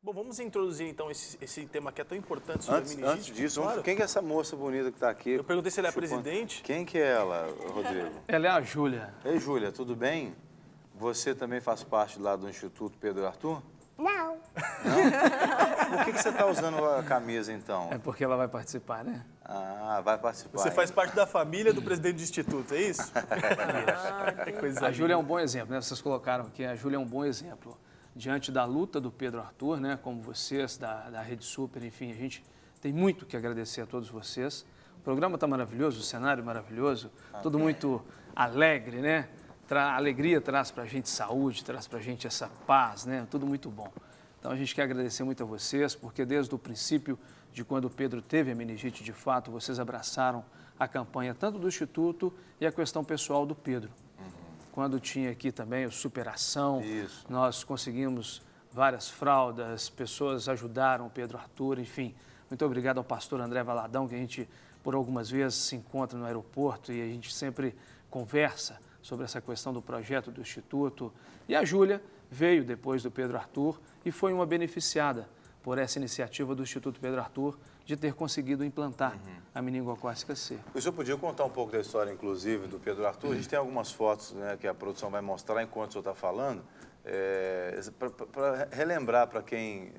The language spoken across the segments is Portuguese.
Bom, vamos introduzir então esse tema que é tão importante sobre Antes meningite. disso, Claro. quem que é essa moça bonita que está aqui? Eu perguntei se ela é Chupando? presidente. Quem que é ela, Rodrigo? Ela é a Júlia. Ei, Júlia, tudo bem? Você também faz parte lá do Instituto Pedro Arthur? Não. Por que você está usando a camisa, então? É porque ela vai participar, né? Ah, vai participar. Você faz hein? parte da família do presidente do instituto, é isso? É coisa A Júlia é um bom exemplo, né? Vocês colocaram aqui, a Júlia é um bom exemplo. Diante da luta do Pedro Arthur, né? Como vocês, da Rede Super, enfim, a gente tem muito que agradecer a todos vocês. O programa está maravilhoso, o cenário maravilhoso, tudo muito alegre, né? A alegria traz para a gente saúde, traz para a gente essa paz, né? Tudo muito bom. Então a gente quer agradecer muito a vocês, porque desde o princípio de quando o Pedro teve a meningite, de fato, vocês abraçaram a campanha tanto do Instituto e a questão pessoal do Pedro. Quando tinha aqui também o Superação, Isso. nós conseguimos várias fraldas, pessoas ajudaram o Pedro Arthur, enfim. Muito obrigado ao pastor André Valadão, que a gente por algumas vezes se encontra no aeroporto e a gente sempre conversa sobre essa questão do projeto do Instituto. E a Júlia veio depois do Pedro Arthur e foi uma beneficiada por essa iniciativa do Instituto Pedro Arthur de ter conseguido implantar a meningocócica C. O senhor podia contar um pouco da história, inclusive, do Pedro Arthur? A gente tem algumas fotos, né, que a produção vai mostrar enquanto o senhor está falando, para relembrar para quem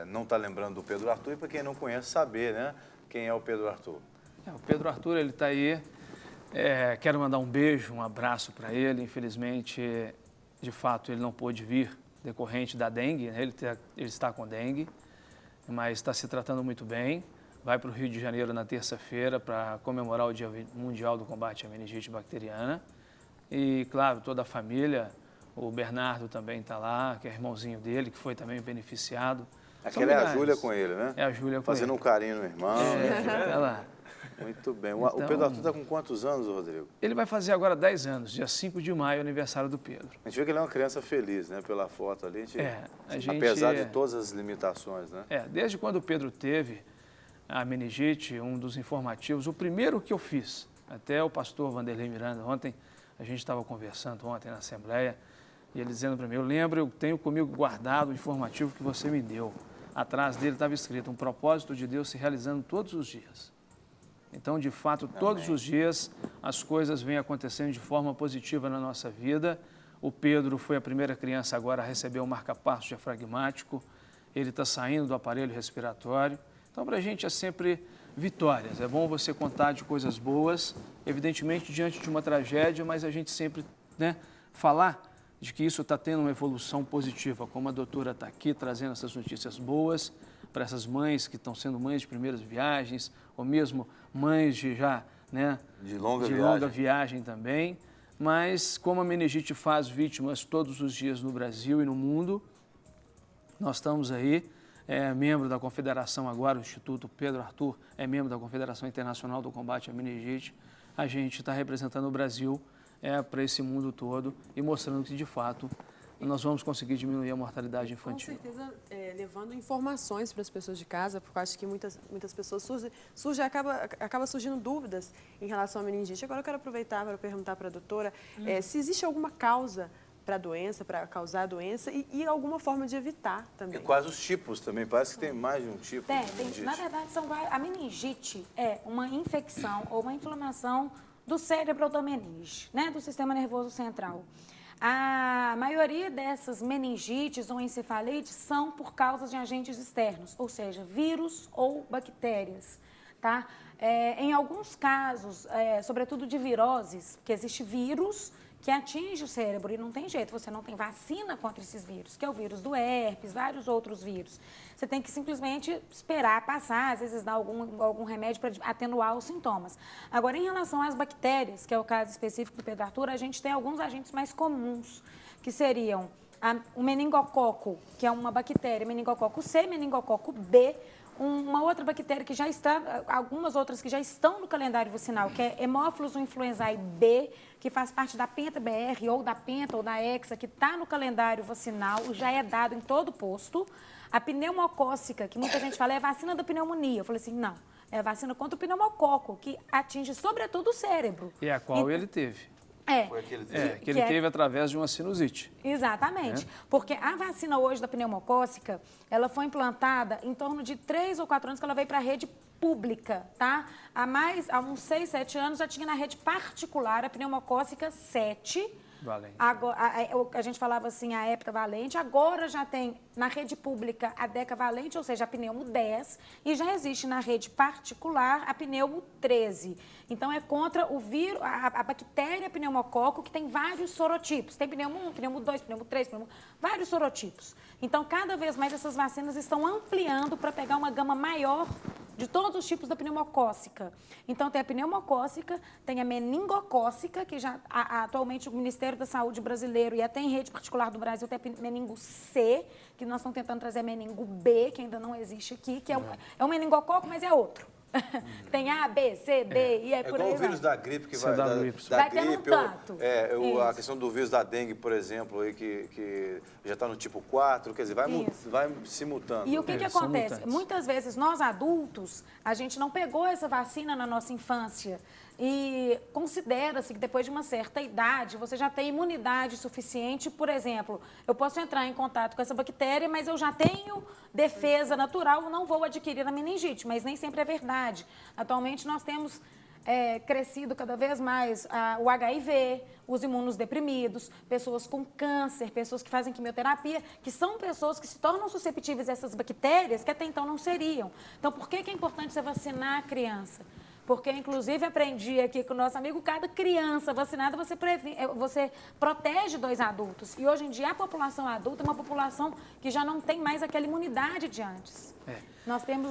não está lembrando do Pedro Arthur e para quem não conhece saber, né, quem é o Pedro Arthur. O Pedro Arthur, ele está aí. Quero mandar um beijo, um abraço para ele. Infelizmente, de fato, ele não pôde vir decorrente da dengue, né? Ele está com dengue, mas está se tratando muito bem. Vai para o Rio de Janeiro na terça-feira para comemorar o Dia Mundial do Combate à Meningite Bacteriana. E, claro, toda a família, o Bernardo também está lá, que é irmãozinho dele, que foi também beneficiado. Aquela é a Júlia com ele, né? É a Júlia com Fazendo ele. um carinho no irmão. Tá lá. Muito bem. Então, O Pedro Arthur está com quantos anos, Rodrigo? Ele vai fazer agora 10 anos, dia 5 de maio, aniversário do Pedro. A gente vê que ele é uma criança feliz, né? Pela foto ali. A gente, apesar de todas as limitações, né? Desde quando o Pedro teve a meningite, um dos informativos, o primeiro que eu fiz, até o pastor Vanderlei Miranda, ontem, a gente estava conversando ontem na Assembleia, e ele dizendo para mim, eu tenho comigo guardado o informativo que você me deu. Atrás dele estava escrito, um propósito de Deus se realizando todos os dias. Então, de fato, todos os dias as coisas vêm acontecendo de forma positiva na nossa vida. O Pedro foi a primeira criança agora a receber o marca-passo diafragmático. Ele está saindo do aparelho respiratório. Então, para a gente é sempre vitórias. É bom você contar de coisas boas, evidentemente diante de uma tragédia, mas a gente sempre, né, falar de que isso está tendo uma evolução positiva, como a doutora está aqui trazendo essas notícias boas para essas mães que estão sendo mães de primeiras viagens, ou mesmo mães de já, né, de longa viagem também. Mas como a meningite faz vítimas todos os dias no Brasil e no mundo, nós estamos aí, membro da Confederação agora, o Instituto Pedro Arthur é membro da Confederação Internacional do Combate à Meningite. A gente está representando o Brasil para esse mundo todo e mostrando que, de fato, nós vamos conseguir diminuir a mortalidade infantil. Com certeza, levando informações para as pessoas de casa, porque eu acho que muitas pessoas acaba surgindo dúvidas em relação à meningite. Agora eu quero aproveitar para perguntar para a doutora se existe alguma causa para a doença, para causar a doença e alguma forma de evitar também. E quais os tipos também? Parece que tem mais de um tipo de meningite. Na verdade, a meningite é uma infecção ou uma inflamação do cérebro ou da meninge, né, do sistema nervoso central. A maioria dessas meningites ou encefalites são por causa de agentes externos, ou seja, vírus ou bactérias, tá? Em alguns casos, sobretudo de viroses, que existe vírus que atinge o cérebro e não tem jeito, você não tem vacina contra esses vírus, que é o vírus do herpes, vários outros vírus. Você tem que simplesmente esperar passar, às vezes dar algum remédio para atenuar os sintomas. Agora, em relação às bactérias, que é o caso específico do Pedro Arthur, a gente tem alguns agentes mais comuns, que seriam o meningococo, que é uma bactéria, meningococo C, meningococo B, uma outra bactéria que já está, algumas outras que já estão no calendário vacinal, que é Haemophilus influenzae B, que faz parte da Penta-BR ou da Penta ou da Hexa, que está no calendário vacinal, já é dado em todo posto. A pneumocócica, que muita gente fala, é vacina da pneumonia. Eu falei assim, não, é vacina contra o pneumococo, que atinge sobretudo o cérebro. E a qual ele teve. Foi aquele Que ele Que é- teve através de uma sinusite. Exatamente. Porque a vacina hoje da pneumocócica, ela foi implantada em torno de 3 ou 4 anos que ela veio para a rede pública, tá? Há uns 6, 7 anos já tinha na rede particular a pneumocócica 7. Valente. Agora, a gente falava assim, a heptavalente, agora já tem na rede pública a decavalente, ou seja, a pneumo 10, e já existe na rede particular a pneumo 13. Então, é contra o vírus, a bactéria pneumococo, que tem vários sorotipos. Tem pneumo 1, pneumo 2, pneumo 3, vários sorotipos. Então, cada vez mais essas vacinas estão ampliando para pegar uma gama maior de todos os tipos da pneumocócica. Então, tem a pneumocócica, tem a meningocócica, que já atualmente o Ministério da Saúde brasileiro e até em rede particular do Brasil tem a meningo C, que nós estamos tentando trazer a meningo B, que ainda não existe aqui, que é um meningococo, mas é outro. Tem A, B, C, D, e É por igual aí o vírus vai. da gripe, que CWY. da Vai tendo um gripe, tanto. a Isso. questão do vírus da dengue, por exemplo, aí, que já está no tipo 4, quer dizer, Isso. vai se mutando. E o que Eles são acontece? mutantes. Muitas vezes nós adultos, a gente não pegou essa vacina na nossa infância e considera-se que depois de uma certa idade você já tem imunidade suficiente. Por exemplo, eu posso entrar em contato com essa bactéria, mas eu já tenho defesa natural, eu não vou adquirir a meningite, mas nem sempre é verdade. Atualmente nós temos crescido cada vez mais o HIV, os imunosdeprimidos, pessoas com câncer, pessoas que fazem quimioterapia, que são pessoas que se tornam susceptíveis a essas bactérias que até então não seriam. Então, por que é importante você vacinar a criança? Porque, inclusive, aprendi aqui com o nosso amigo, cada criança vacinada, você protege 2 adultos. E, hoje em dia, a população adulta é uma população que já não tem mais aquela imunidade de antes. Nós temos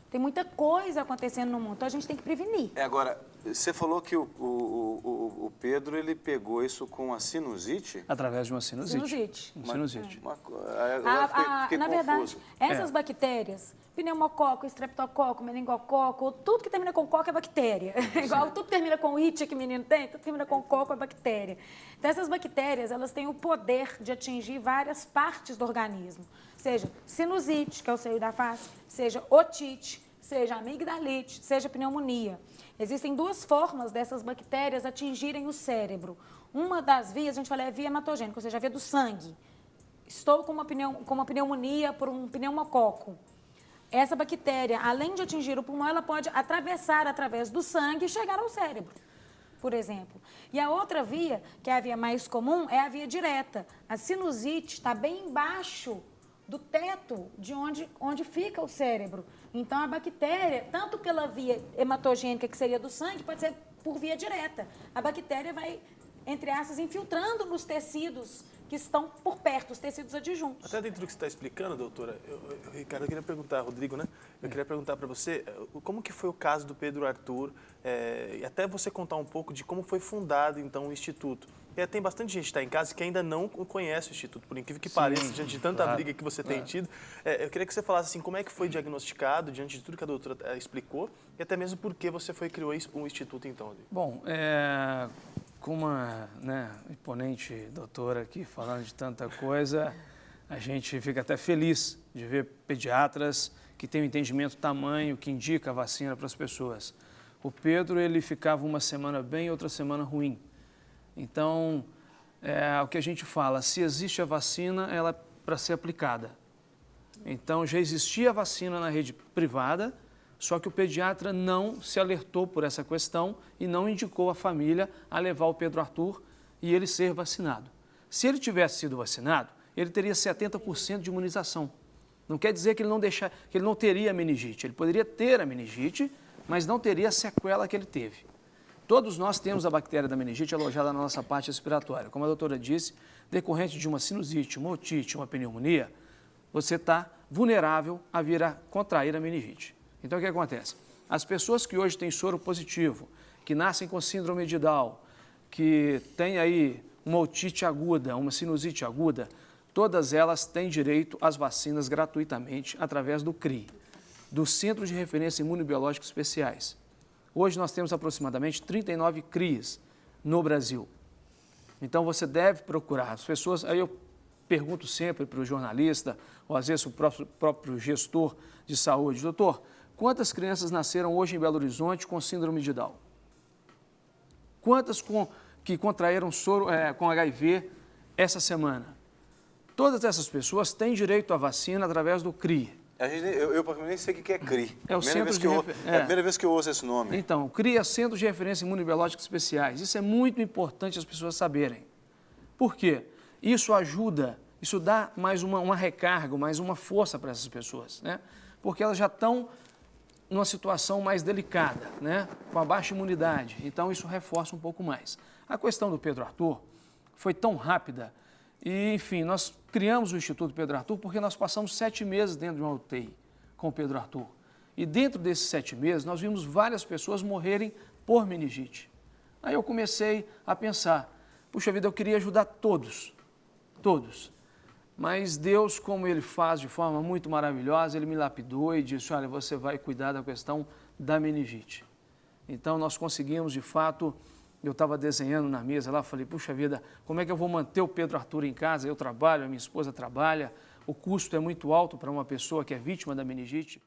tem muita coisa acontecendo no mundo, então a gente tem que prevenir. Agora, você falou que o Pedro, ele pegou isso com a sinusite? Através de uma sinusite. Sinusite. Uma sinusite. Agora fiquei Na confuso. verdade, essas bactérias, pneumococo, estreptococo, meningococo, tudo que termina com coco é bactéria. Igual tudo que termina com it que o menino tem, tudo que termina com coco é bactéria. Então, essas bactérias, elas têm o poder de atingir várias partes do organismo. Seja sinusite, que é o seio da face, seja otite, seja amigdalite, seja pneumonia. Existem 2 formas dessas bactérias atingirem o cérebro. Uma das vias, a gente fala, é a via hematogênica, ou seja, a via do sangue. Estou com uma pneumonia por um pneumococo. Essa bactéria, além de atingir o pulmão, ela pode atravessar através do sangue e chegar ao cérebro, por exemplo. E a outra via, que é a via mais comum, é a via direta. A sinusite está bem embaixo do teto de onde fica o cérebro. Então, a bactéria, tanto pela via hematogênica, que seria do sangue, pode ser por via direta. A bactéria vai, entre aspas, infiltrando nos tecidos que estão por perto, os tecidos adjuntos. Até dentro do que você está explicando, doutora, Ricardo, eu queria perguntar, Rodrigo, né? Eu queria perguntar para você como que foi o caso do Pedro Arthur, e até você contar um pouco de como foi fundado, então, o Instituto. Tem bastante gente que está em casa que ainda não conhece o Instituto, por incrível que pareça, diante de tanta briga que você tem tido. Eu queria que você falasse assim, como é que foi diagnosticado, diante de tudo que a doutora explicou, e até mesmo por que você criou um Instituto, então, Rodrigo. Bom, com uma imponente doutora aqui falando de tanta coisa, a gente fica até feliz de ver pediatras que têm um entendimento tamanho, que indica a vacina para as pessoas. O Pedro, ele ficava uma semana bem, outra semana ruim. Então, o que a gente fala, se existe a vacina, ela é para ser aplicada. Então, já existia a vacina na rede privada, só que o pediatra não se alertou por essa questão e não indicou a família a levar o Pedro Arthur e ele ser vacinado. Se ele tivesse sido vacinado, ele teria 70% de imunização. Não quer dizer que ele não teria meningite. Ele poderia ter a meningite, mas não teria a sequela que ele teve. Todos nós temos a bactéria da meningite alojada na nossa parte respiratória. Como a doutora disse, decorrente de uma sinusite, uma otite, uma pneumonia, você está vulnerável a vir a contrair a meningite. Então, o que acontece? As pessoas que hoje têm soro positivo, que nascem com síndrome de Down, que têm aí uma otite aguda, uma sinusite aguda, todas elas têm direito às vacinas gratuitamente através do CRI, do Centro de Referência Imunobiológicos Especiais. Hoje nós temos aproximadamente 39 CRIs no Brasil. Então você deve procurar. As pessoas, aí eu pergunto sempre para o jornalista, ou às vezes o próprio gestor de saúde, doutor, quantas crianças nasceram hoje em Belo Horizonte com síndrome de Down? Quantas que contraíram soro com HIV essa semana? Todas essas pessoas têm direito à vacina através do CRI. Eu nem sei o que é CRI. É o centro de É a primeira vez que eu ouço esse nome. Então, o CRI é Centro de Referência Imunobiológica Especiais. Isso é muito importante as pessoas saberem. Por quê? Isso ajuda, isso dá mais uma recarga, mais uma força para essas pessoas, né? Porque elas já estão numa situação mais delicada, né? Com a baixa imunidade. Então, isso reforça um pouco mais. A questão do Pedro Arthur foi tão rápida e, enfim, nós criamos o Instituto Pedro Arthur porque nós passamos 7 meses dentro de uma UTI com o Pedro Arthur. E dentro desses 7 meses, nós vimos várias pessoas morrerem por meningite. Aí eu comecei a pensar, puxa vida, eu queria ajudar todos. Mas Deus, como Ele faz de forma muito maravilhosa, Ele me lapidou e disse, olha, você vai cuidar da questão da meningite. Então, nós conseguimos, de fato, eu estava desenhando na mesa lá, falei, puxa vida, como é que eu vou manter o Pedro Arthur em casa? Eu trabalho, a minha esposa trabalha, o custo é muito alto para uma pessoa que é vítima da meningite.